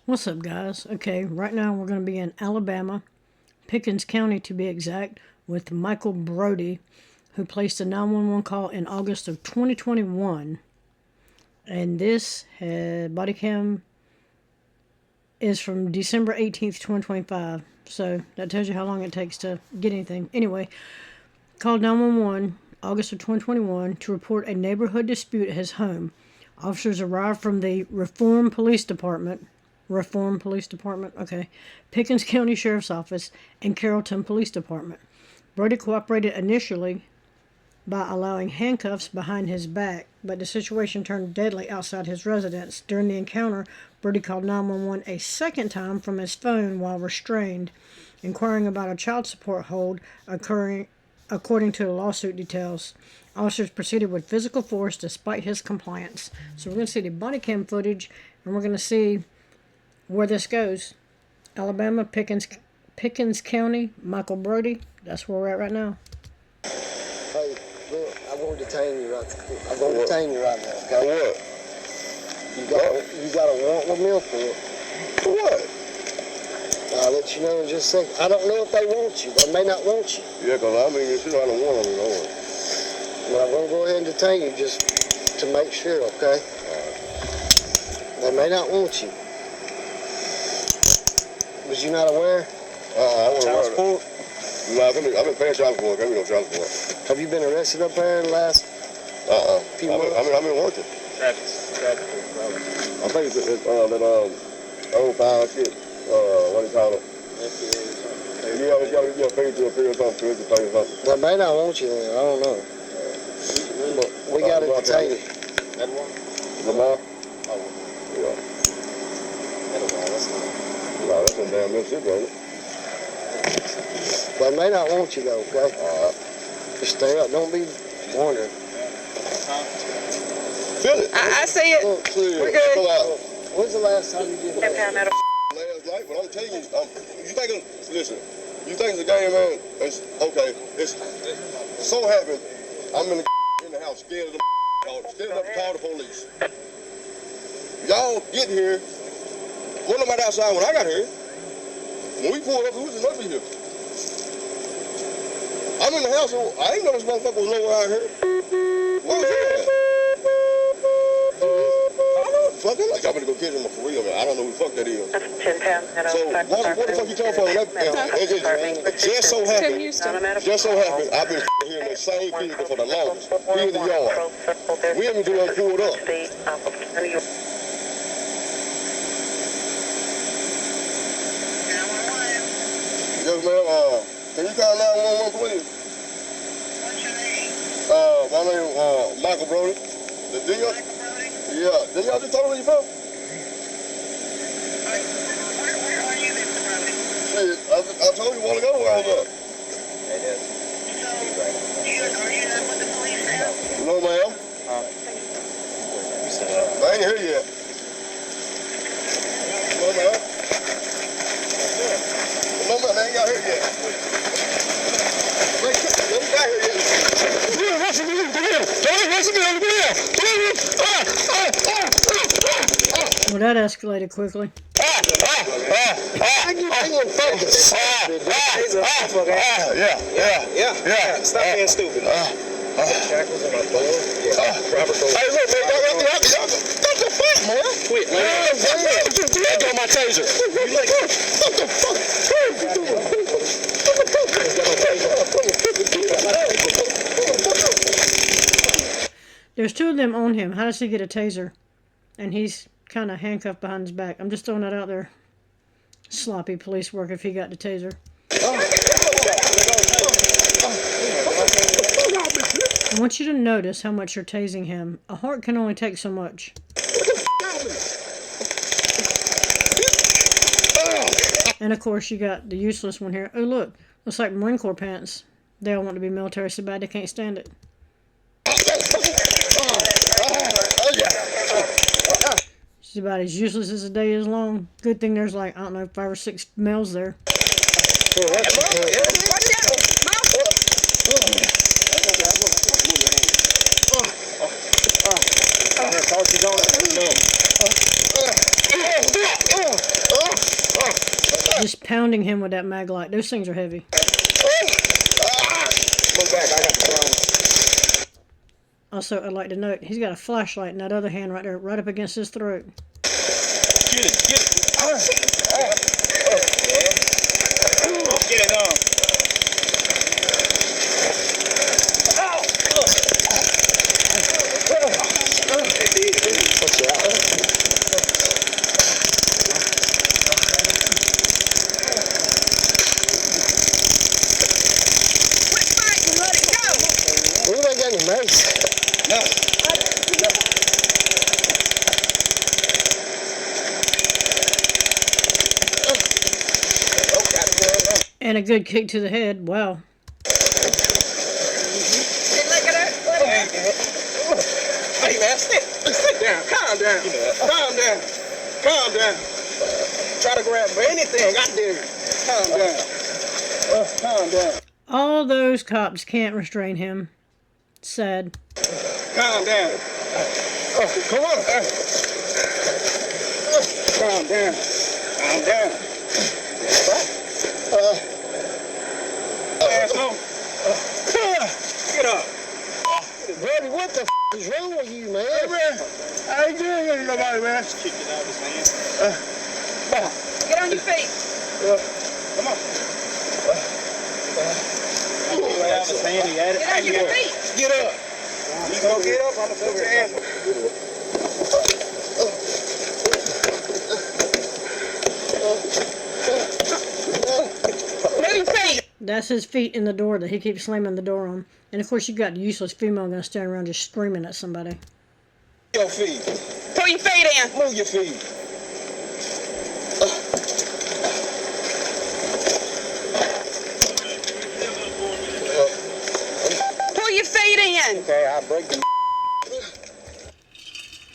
What's up, guys? Okay, right now we're going to be in Alabama, Pickens County to be exact, with Michael Brody, who placed a 911 call in August of 2021. And this body cam is from December 18th, 2025. So that tells you how long it takes to get anything. Anyway, called 911 August of 2021 to report a neighborhood dispute at his home. Officers arrived from the Reform Police Department, okay, Pickens County Sheriff's Office, and Carrollton Police Department. Brody cooperated initially by allowing handcuffs behind his back, but the situation turned deadly outside his residence. During the encounter, Brody called 911 a second time from his phone while restrained, inquiring about a child support hold occurring according to the lawsuit details. Officers proceeded with physical force despite his compliance. So we're going to see the body cam footage, and we're going to see where this goes. Alabama, Pickens County, Michael Brody. That's where we're at right now. Hey, look, I'm going to detain you right now, okay? What? You got a warrant with me for it. For what? I'll let you know in just a second. I don't know if they want you. They may not want you. Yeah, because I mean, you I don't want them, Lord. But I'm going to go ahead and detain you just to make sure, okay? They may not want you. Was you not aware? I wasn't Child aware. support? No, I've been paying child support. I've been on child support. Have you been arrested up there in the last few months? I've been working. Traffic. I think it's that old file shit. What do you call it? You pay to appear or something, to pay or something. They may not want you then. I don't know. But we got to detain you. Lamar? Oh. Yeah. That's not. No, that's some damn Mississippi, ain't it? They may not want you though, okay? Just stay up. Don't be wondering. Feel it. I see it. Look, We're good. Go out. when's the last time you did that? Last night, but I'm telling you, listen, you think it's a game, man? It's okay. It's so happened, I'm in the house, scared of the scared enough to call the police. Y'all get here. Wasn't nobody outside when I got here. When we pulled up, who was supposed to be here? I'm in the house, so I ain't know this motherfucker was nowhere out here. Where was he at? Fuck, I'm like, I'm gonna go get him for real, man. I don't know who the fuck that is. So, what the fuck you come from? It just so happened, I've been hearing that same people for the longest. Here in the yard. We haven't been pulled up. Yes, ma'am. Can you call 911, please? What's your name? My name is Michael Brody. Michael Brody? Yeah. Did y'all just tell me where you from? Where are you, Mr. Brody? Shit, I told you a while ago where I was at. So, are you not with the police now? No, ma'am. I ain't here yet. No, ma'am. No, ma'am, I ain't got here yet. Let me got here yet. Well, that escalated quickly. Yeah. Stop being stupid. Shackles on my door. Proper door. Hey, look, man, y'all got the fuck, man. Quit, man. I got my taser. What the fuck? There's two of them on him. How does he get a taser? And he's kind of handcuffed behind his back. I'm just throwing that out there. Sloppy police work if he got the taser. I want you to notice how much you're tasing him. A heart can only take so much. And of course you got the useless one here. Oh look, looks like Marine Corps pants. They all want to be military so bad they can't stand it. She's about as useless as the day is long. Good thing there's like, I don't know, 5 or 6 males there. just pounding him with that mag light. Those things are heavy. Move back, I got the phone. Also, I'd like to note, he's got a flashlight in that other hand right there, right up against his throat. Get it. Get it on. We ain't got any mace. No. And a good kick to the head. Wow. Hey man, sit down. Calm down. Try to grab for anything. I dare you. Calm down. All those cops can't restrain him. Sad. Calm down. Come on. Calm down. Asshole. Get up. Brody, what the is wrong with you, man? Hey, man. I ain't doing anything to nobody, man. Kick it out of his hand. Get on your feet. Come on. Get out of his hand. He had it. Get on your feet. Get up. You gonna get up? I'm gonna put your ass. Move your feet. That's his feet in the door that he keeps slamming the door on. And of course, you got the useless female gonna stand around just screaming at somebody. Your feet. Pull your feet in. Move your feet. Pull your feet in. Okay, I'll break the.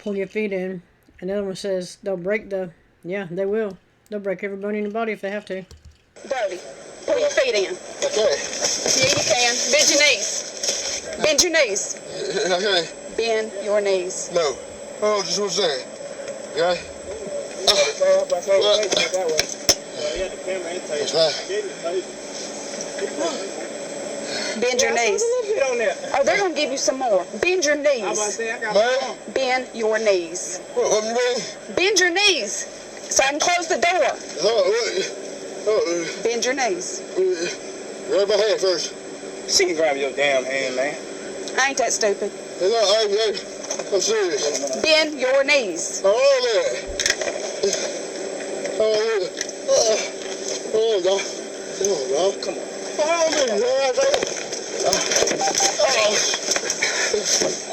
Pull your feet in. And the other one says they'll break the... Yeah, they will. They'll break every bone in your body if they have to. Brody, pull your feet in. Okay. Yeah, you can. Bend your knees. Bend your knees. Okay. Bend your knees. No. Oh, just one second. Okay? That's right. Bend your knees. Oh, they're going to give you some more. Bend your knees. Man, Bend your knees. what you mean? Bend your knees so I can close the door. Bend your knees. Grab my hand first. She can grab your damn hand, man. I ain't that stupid. I'm serious. Bend your knees. All that. Oh, God. Come on. Oh,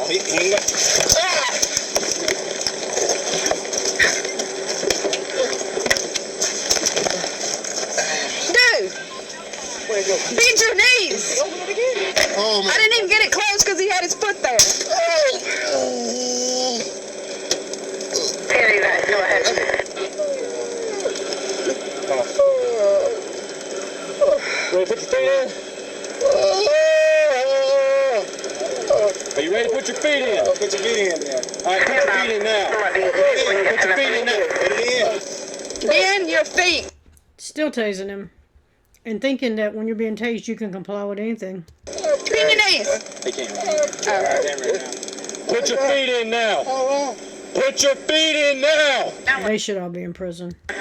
He ain't got. Dude, bend your knees. Oh, man. I didn't even get it closed because he had his foot there. Terry, that, go ahead. Ready to put your feet in? Are you ready to put your feet in? Put your feet in there. All right, put your feet in now. Put your feet in now. Put it in. Bend your feet. Still tasing him. And thinking that when you're being tased, you can comply with anything. Bend your knees. They can't right now. Put your feet in now. Put your feet in now. They should all be in prison. Go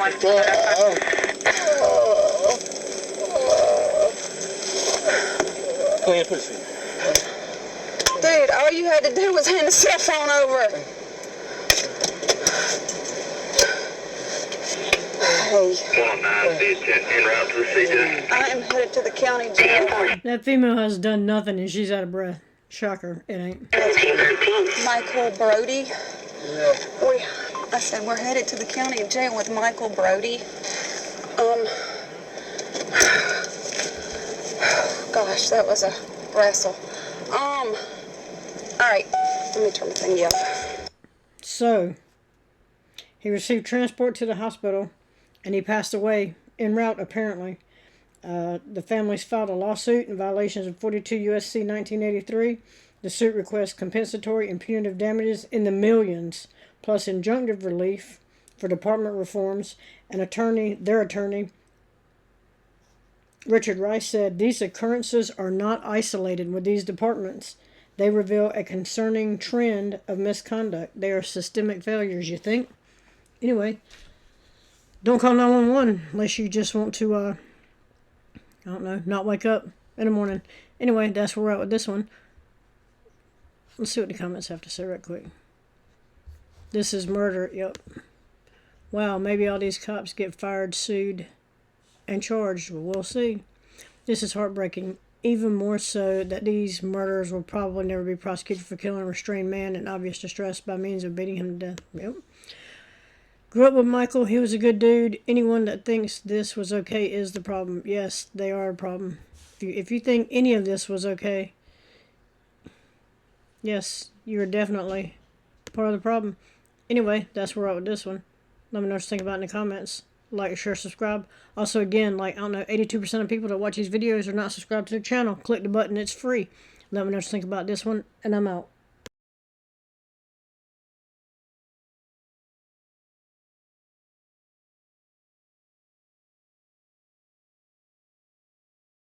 ahead, put your feet. Dude, all you had to do was hand the cell phone over. Hey, 109 en route to the CJ. I am headed to the county jail. That female has done nothing and she's out of breath. Shocker, it ain't. Michael Brody. I said we're headed to the county jail with Michael Brody. Gosh, that was a wrestle. All right, let me turn the thing up. So, he received transport to the hospital and he passed away en route, apparently. The families filed a lawsuit in violations of 42 U.S.C. 1983. The suit requests compensatory and punitive damages in the millions, plus injunctive relief for department reforms. Their attorney, Richard Rice said, these occurrences are not isolated with these departments. They reveal a concerning trend of misconduct. They are systemic failures, you think? Anyway, don't call 911 unless you just want to, I don't know, not wake up in the morning. Anyway, that's where we're at with this one. Let's see what the comments have to say right quick. This is murder, yep. Wow, maybe all these cops get fired, sued, and charged. Well, we'll see. This is heartbreaking. Even more so that these murderers will probably never be prosecuted for killing a restrained man in obvious distress by means of beating him to death. Yep. Grew up with Michael. He was a good dude. Anyone that thinks this was okay is the problem. Yes, they are a problem. If you think any of this was okay, yes, you're definitely part of the problem. Anyway, that's where we're at with this one. Let me know what you think about it in the comments. Like, share, subscribe. Also, again, like, I don't know, 82% of people that watch these videos are not subscribed to the channel. Click the button. It's free. Let me know what you think about this one, and I'm out.